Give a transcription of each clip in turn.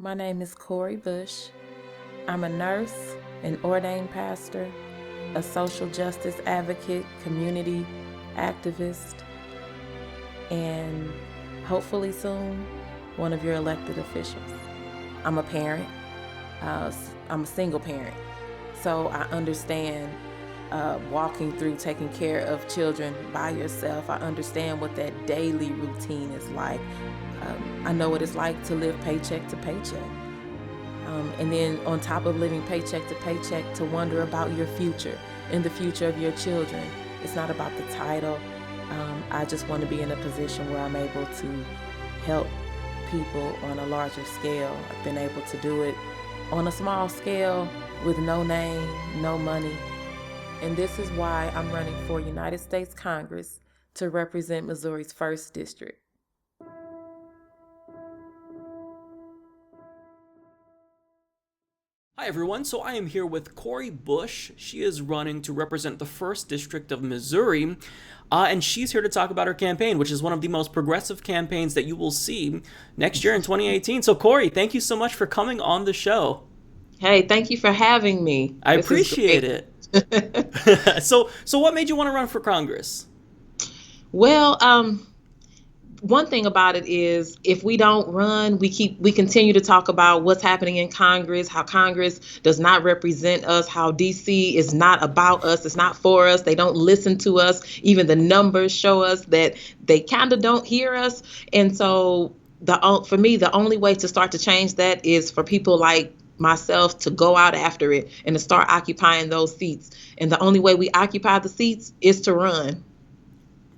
My name is Cori Bush. I'm a nurse, an ordained pastor, a social justice advocate, community activist, and hopefully soon, one of your elected officials. I'm a parent. I'm a single parent, so I understand walking through taking care of children by yourself. I understand what that daily routine is like. I know what it's like to live paycheck to paycheck. And then on top of living paycheck to paycheck, to wonder about your future and the future of your children. It's not about the title. I just want to be in a position where I'm able to help people on a larger scale. I've been able to do it on a small scale with no name, no money. And this is why I'm running for United States Congress to represent Missouri's 1st District. Hi everyone, so I am here with Cori Bush. She is running to represent the 1st District of Missouri, and she's here to talk about her campaign, which is one of the most progressive campaigns that you will see next year in 2018. So Cori, thank you so much for coming on the show. Hey, thank you for having me. I appreciate it. So what made you want to run for Congress? Well, one thing about it is if we don't run, we continue to talk about what's happening in Congress, how Congress does not represent us, how DC is not about us, it's not for us, they don't listen to us. Even the numbers show us that they kind of don't hear us. And so for me, the only way to start to change that is for people like myself to go out after it and to start occupying those seats. And the only way we occupy the seats is to run.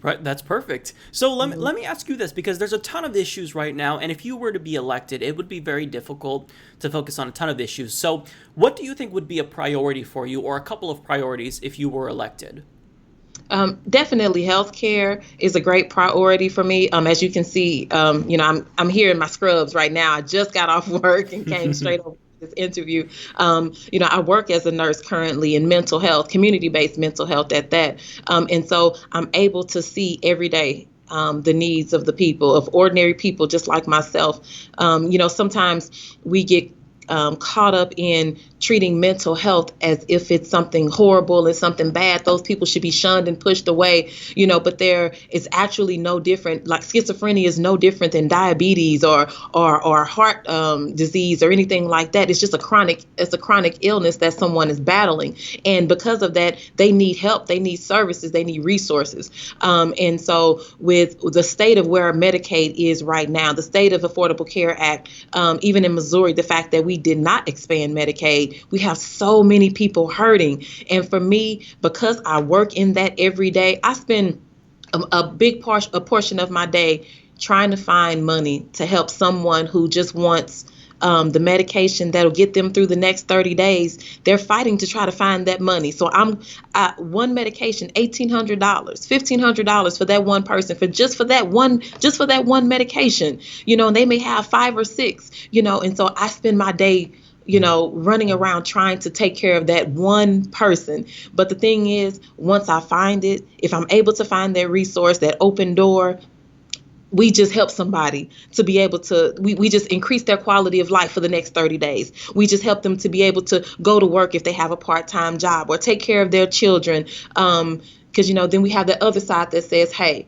Right, that's perfect. So let me ask you this, because there's a ton of issues right now, and if you were to be elected, it would be very difficult to focus on a ton of issues. So what do you think would be a priority for you, or a couple of priorities if you were elected? Definitely healthcare is a great priority for me. As you can see, I'm here in my scrubs right now. I just got off work and came straight over this interview. I work as a nurse currently in mental health, community-based mental health at that. And so I'm able to see every day the needs of the people, of ordinary people just like myself. Sometimes we get caught up in treating mental health as if it's something horrible and something bad. Those people should be shunned and pushed away, but there is actually no different. Like schizophrenia is no different than diabetes or heart disease or anything like that. It's just a chronic illness that someone is battling. And because of that, they need help, they need services, they need resources. And so with the state of where Medicaid is right now, the state of Affordable Care Act, even in Missouri, the fact that we did not expand Medicaid, we have so many people hurting. And for me, because I work in that every day, I spend a portion of my day trying to find money to help someone who just wants the medication that'll get them through the next 30 days. They're fighting to try to find that money. So one medication, $1,800, $1,500 for that one person, for that one medication, and they may have 5 or 6, and so I spend my day running around trying to take care of that one person. But the thing is, once I find it, if I'm able to find that resource, that open door, we just help somebody to be able to, we just increase their quality of life for the next 30 days. We just help them to be able to go to work if they have a part-time job, or take care of their children. Because, then we have the other side that says, hey,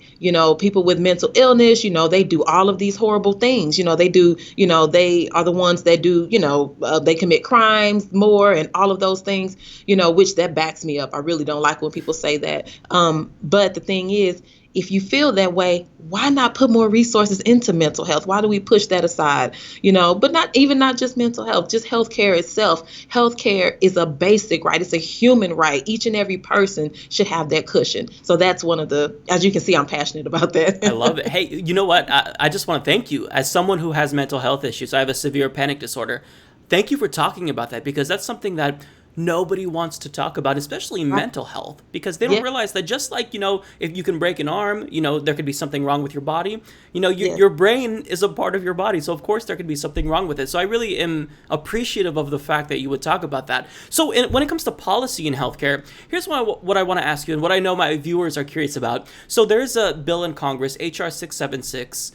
people with mental illness, they do all of these horrible things. They do, they are the ones that do, they commit crimes more and all of those things, which that backs me up. I really don't like when people say that. But the thing is, if you feel that way, why not put more resources into mental health? Why do we push that aside? But not just mental health, just healthcare itself. Healthcare is a basic right. It's a human right. Each and every person should have that cushion. So that's one of as you can see, I'm passionate about that. I love it. Hey, you know what? I just want to thank you. As someone who has mental health issues, I have a severe panic disorder. Thank you for talking about that, because that's something that nobody wants to talk about, especially mental health, because they don't realize that just like, if you can break an arm, there could be something wrong with your body. Your brain is a part of your body. So of course there could be something wrong with it. So I really am appreciative of the fact that you would talk about that. So when it comes to policy in healthcare, here's what I want to ask you, and what I know my viewers are curious about. So there's a bill in Congress, HR 676,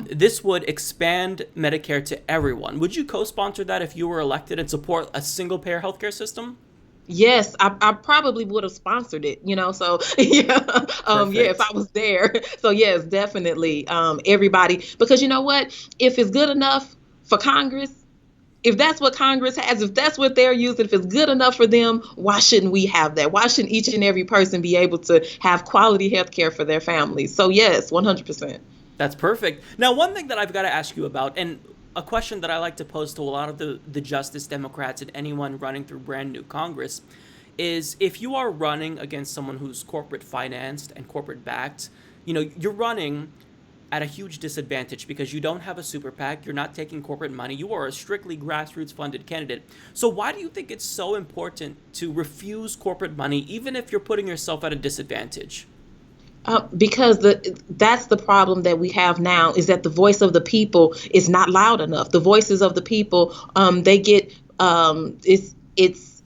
This would expand Medicare to everyone. Would you co-sponsor that if you were elected and support a single-payer healthcare system? Yes, I probably would have sponsored it, so yeah, if I Perfect. was there. So yes, definitely, everybody, because you know what? If it's good enough for Congress, if that's what Congress has, if that's what they're using, if it's good enough for them, why shouldn't we have that? Why shouldn't each and every person be able to have quality health care for their families? So yes, 100%. That's perfect. Now, one thing that I've got to ask you about, and a question that I like to pose to a lot of the Justice Democrats and anyone running through brand new Congress, is if you are running against someone who's corporate financed and corporate backed, you're running at a huge disadvantage because you don't have a super PAC, you're not taking corporate money, you are a strictly grassroots funded candidate. So why do you think it's so important to refuse corporate money even if you're putting yourself at a disadvantage? Because that's the problem that we have now, is that the voice of the people is not loud enough. The voices of the people, they get it's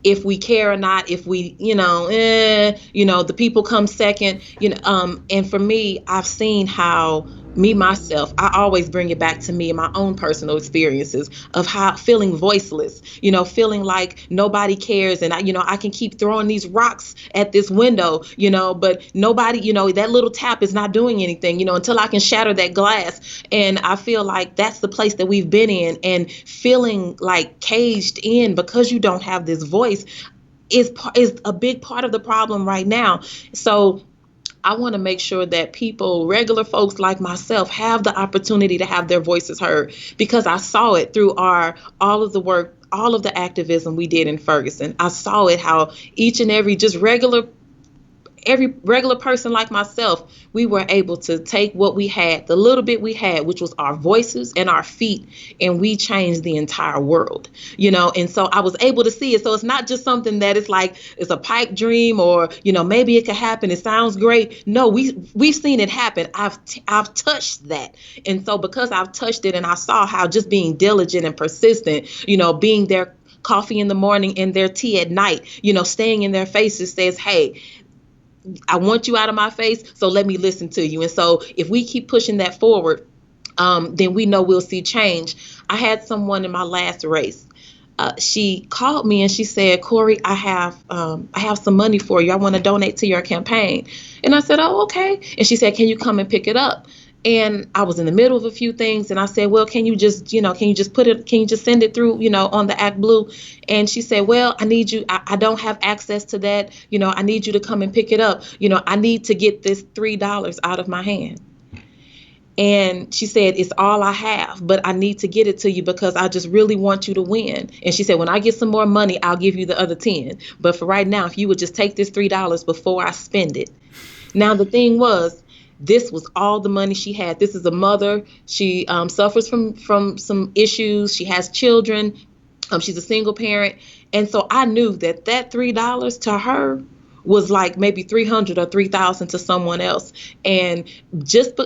if we care or not, if we, the people come second, and for me, I've seen how myself, I always bring it back to me and my own personal experiences of how feeling voiceless, feeling like nobody cares. And I can keep throwing these rocks at this window, but nobody, that little tap is not doing anything, until I can shatter that glass. And I feel like that's the place that we've been in, and feeling like caged in because you don't have this voice is a big part of the problem right now. So I want to make sure that people, regular folks like myself, have the opportunity to have their voices heard, because I saw it through all of the work, all of the activism we did in Ferguson. I saw it how each and every every regular person like myself, we were able to take what we had, the little bit we had, which was our voices and our feet, and we changed the entire world, and so I was able to see it. So it's not just something that is like, it's a pipe dream, or, maybe it could happen. It sounds great. No, we've seen it happen. I've touched that. And so because I've touched it and I saw how just being diligent and persistent, being their coffee in the morning and their tea at night, staying in their faces says, hey, I want you out of my face, so let me listen to you. And so if we keep pushing that forward, then we know we'll see change. I had someone in my last race. She called me and she said, Cori, I have some money for you. I want to donate to your campaign. And I said, oh, okay. And she said, can you come and pick it up? And I was in the middle of a few things, and I said, well, can you just send it through, on the Act Blue? And she said, well, I need you. I don't have access to that. I need you to come and pick it up. I need to get this $3 out of my hand. And she said, it's all I have, but I need to get it to you because I just really want you to win. And she said, when I get some more money, I'll give you the other 10. But for right now, if you would just take this $3 before I spend it. Now, the thing was, this was all the money she had. This is a mother. She suffers from some issues. She has children. She's a single parent. And so I knew that $3 to her was like maybe 300 or 3,000 to someone else. And just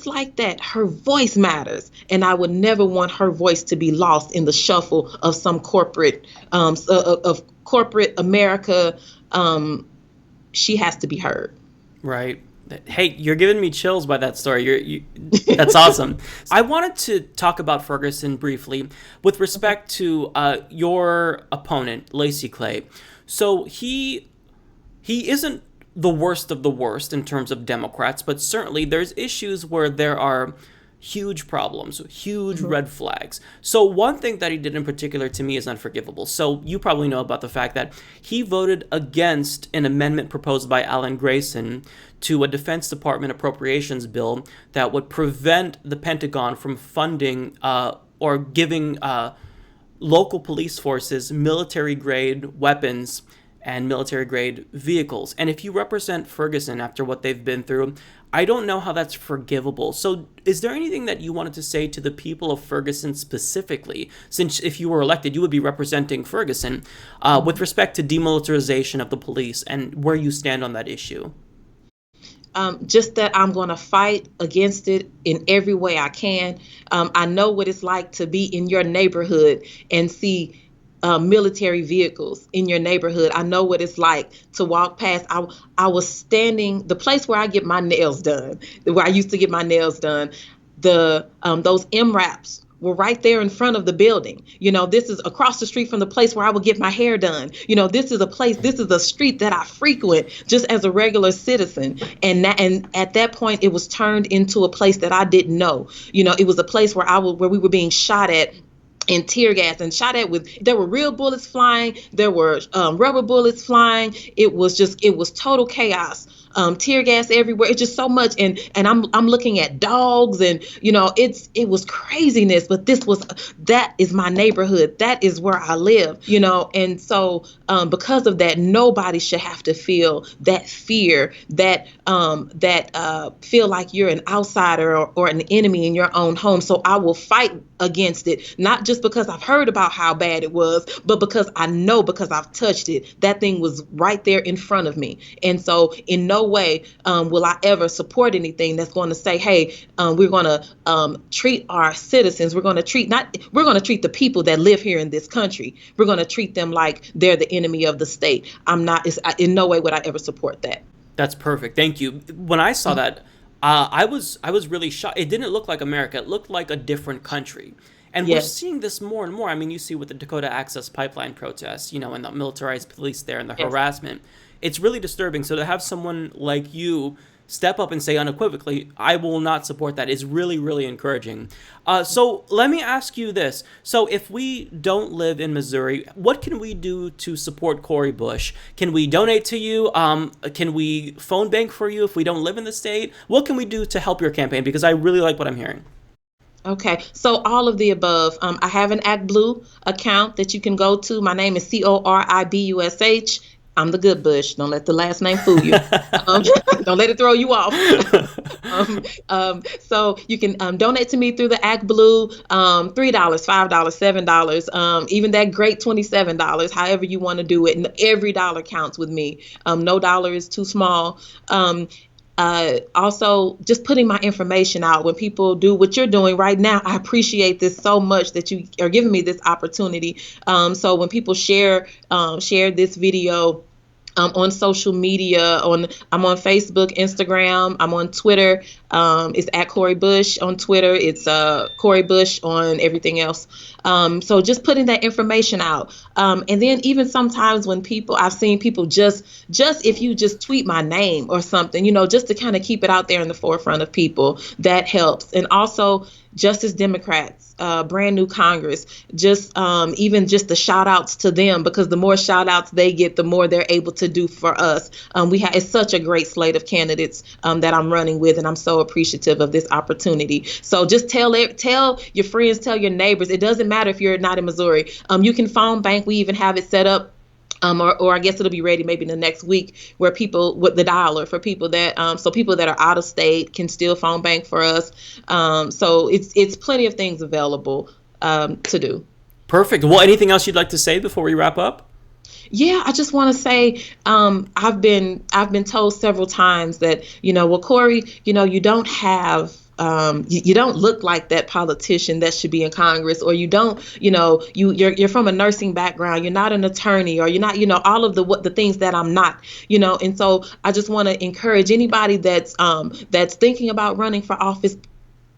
like that, her voice matters. And I would never want her voice to be lost in the shuffle of some corporate of corporate America. She has to be heard. Right. Hey, you're giving me chills by that story. That's awesome. I wanted to talk about Ferguson briefly with respect to your opponent, Lacy Clay. So he isn't the worst of the worst in terms of Democrats, but certainly there's issues where there are huge problems, huge red flags. So one thing that he did in particular to me is unforgivable. So you probably know about the fact that he voted against an amendment proposed by Alan Grayson to a Defense Department appropriations bill that would prevent the Pentagon from funding or giving local police forces military-grade weapons and military-grade vehicles. And if you represent Ferguson after what they've been through, I don't know how that's forgivable. So is there anything that you wanted to say to the people of Ferguson specifically, since if you were elected, you would be representing Ferguson, with respect to demilitarization of the police and where you stand on that issue? Just that I'm going to fight against it in every way I can. I know what it's like to be in your neighborhood and see military vehicles in your neighborhood. I know what it's like to walk past. I was standing, the place where I get my nails done, where I used to get my nails done, those MRAPs were right there in front of the building. This is across the street from the place where I would get my hair done. This is a street that I frequent just as a regular citizen. And at that point, it was turned into a place that I didn't know. It was a place where we were being shot at and tear gas and shot at there were real bullets flying, there were rubber bullets flying. It was total chaos. Tear gas everywhere. It's just so much, and I'm looking at dogs, and it was craziness. But that is my neighborhood. That is where I live. And so because of that, nobody should have to feel that fear, that feel like you're an outsider or an enemy in your own home. So I will fight against it, not just because I've heard about how bad it was, but because I know, because I've touched it. That thing was right there in front of me. And so in no way will I ever support anything that's going to say, hey, we're going to treat our citizens, we're going to treat the people that live here in this country, we're going to treat them like they're the enemy of the state. In no way would I ever support that. That's perfect. Thank you. When I saw that, I was really shocked. It didn't look like America. It looked like a different country. And We're seeing this more and more. I mean, you see with the Dakota Access Pipeline protests, and the militarized police there and the harassment. It's really disturbing. So to have someone like you step up and say unequivocally, I will not support that, is really, really encouraging. So let me ask you this. So if we don't live in Missouri, what can we do to support Cori Bush? Can we donate to you? Can we phone bank for you if we don't live in the state? What can we do to help your campaign? Because I really like what I'm hearing. Okay, so all of the above. I have an ActBlue account that you can go to. My name is CoriBush. I'm the good Bush. Don't let the last name fool you. Don't let it throw you off. So you can donate to me through the ActBlue, $3, $5, $7, even that great $27, however you want to do it. And every dollar counts with me. No dollar is too small. Also, just putting my information out when people do what you're doing right now. I appreciate this so much that you are giving me this opportunity. So when people share this video on social media, I'm on Facebook, Instagram, I'm on Twitter. It's at Cori Bush on Twitter. It's Cori Bush on everything else. So just putting that information out. And then even sometimes when I've seen people just if you just tweet my name or something, just to kind of keep it out there in the forefront of people, that helps. And also Justice Democrats, brand new Congress, even just the shout outs to them, because the more shout outs they get, the more they're able to do for us. It's such a great slate of candidates that I'm running with, and I'm so appreciative of this opportunity. So just tell your friends, tell your neighbors. It doesn't matter if you're not in Missouri. You can phone bank. We even have it set up. Or I guess it'll be ready maybe in the next week, where people with the dollar for people that so people that are out of state can still phone bank for us. So it's plenty of things available to do. Perfect. Well, anything else you'd like to say before we wrap up? Yeah, I just want to say I've been told several times that well, Cori, you don't have. You don't look like that politician that should be in Congress, or you don't, you're from a nursing background, you're not an attorney, or you're not, all of the things that I'm not, and so I just want to encourage anybody that's thinking about running for office.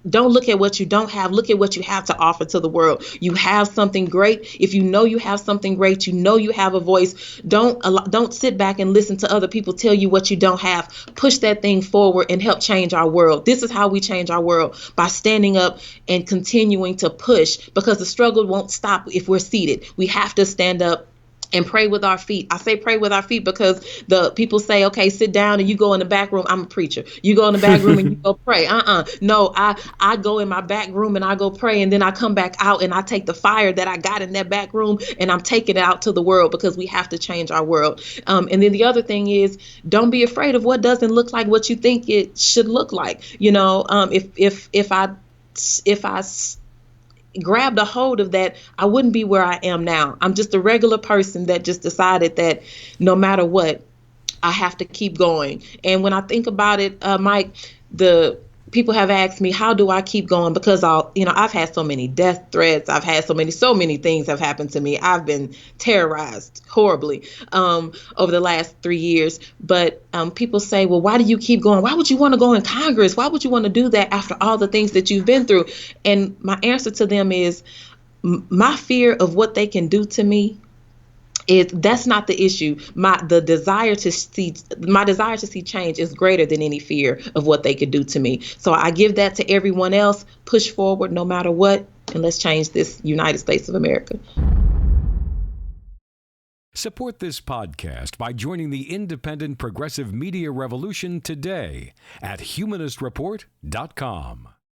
Don't look at what you don't have. Look at what you have to offer to the world. You have something great. If you know you have something great, you have a voice. Don't sit back and listen to other people tell you what you don't have. Push that thing forward and help change our world. This is how we change our world, by standing up and continuing to push, because the struggle won't stop if we're seated. We have to stand up and pray with our feet. I say pray with our feet because the people say, okay, sit down and you go in the back room. I'm a preacher. You go in the back room and you go pray. No, I go in my back room and I go pray, and then I come back out and I take the fire that I got in that back room and I'm taking it out to the world, because we have to change our world. And then the other thing is, don't be afraid of what doesn't look like what you think it should look like. If I grabbed a hold of that, I wouldn't be where I am now. I'm just a regular person that just decided that no matter what, I have to keep going. And when I think about it, Mike, the people have asked me, how do I keep going? Because I've had so many death threats. I've had so many things have happened to me. I've been terrorized horribly over the last 3 years. But people say, well, why do you keep going? Why would you want to go in Congress? Why would you want to do that after all the things that you've been through? And my answer to them is, my fear of what they can do to me, that's not the issue. My desire to see change is greater than any fear of what they could do to me. So I give that to everyone else. Push forward no matter what, and let's change this United States of America. Support this podcast by joining the independent progressive media revolution today at humanistreport.com.